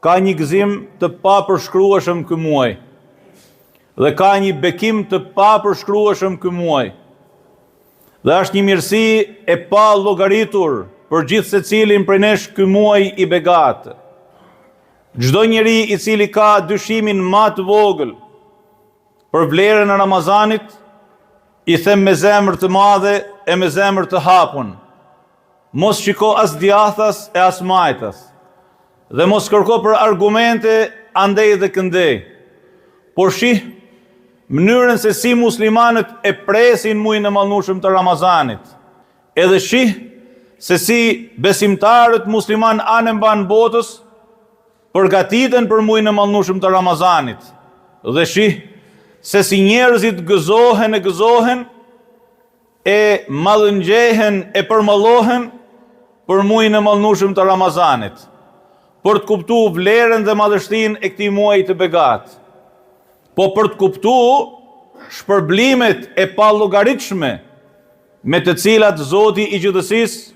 ka një gëzim të papërshkrueshëm ky muaj. Dhe ka një bekim të papërshkrueshëm ky muaj. Dhe është një mirësi e pa llogaritur për gjithë secilin prej nesh ky muaj i begat. Çdo njeri i cili ka dyshimin më të vogël për vlerën e Ramazanit, i them me zemër të madhe e me zemër të hapun, mos shiko as djathas e as majtas, dhe mos kërko për argumente andej dhe këndej, por shih mënyrën se si muslimanët e presin muajin e mallnueshëm të Ramazanit, edhe shih se si besimtarët musliman anë mban botës përgatiten për muajin e mallnueshëm të Ramazanit, dhe shih se si njerëzit gëzohen e mallëngjehen e përmallohen për muajin e mallnueshëm të Ramazanit, për të kuptuar vlerën dhe madhështinë e këtij muaji të begat. Po për të kuptuar shpërblimet e pallogaritshme me të cilat Zoti i gjithësisë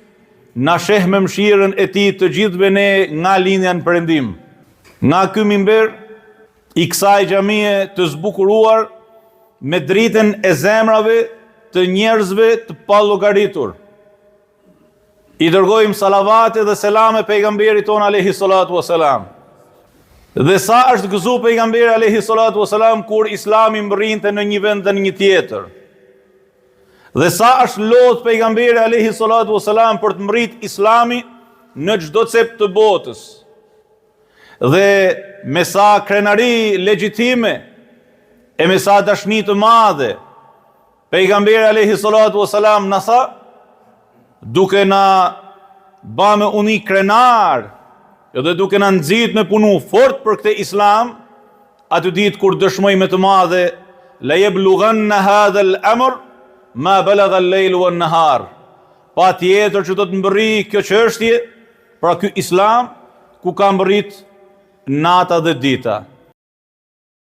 na sheh me mëshirën e tij të gjithëve ne nga lindja në Perëndim. Nga ky mimber i kësaj xhamie të zbukuruar me dritën e zemrave të njerëzve të pallogaritur, i dërgojmë salavate dhe selame pejgamberit ton alayhi salatu wasalam. Dhe sa është gëzu pejgamberi alayhi salatu wasalam kur Islami mbërrinte në një vend dhe në një tjetër. Dhe sa është lodh pejgamberi alayhi salatu wasalam për të mbërrit Islami në çdo cep të botës. Dhe me sa krenari legjitime e me sa dashni të madhe pejgamberi alayhi salatu wasalam na tha, duke na ba me uni krenar dhe duke na nxit me punu fort për këtë Islam, atë ditë kur dëshmoj me të madhe la yablughanna hadha al-amr ma balagha al-layl wan-nahar. Pa tjetër që do të mbërri kjo çështje, pra ky Islam ku ka mbërrit nata dhe dita.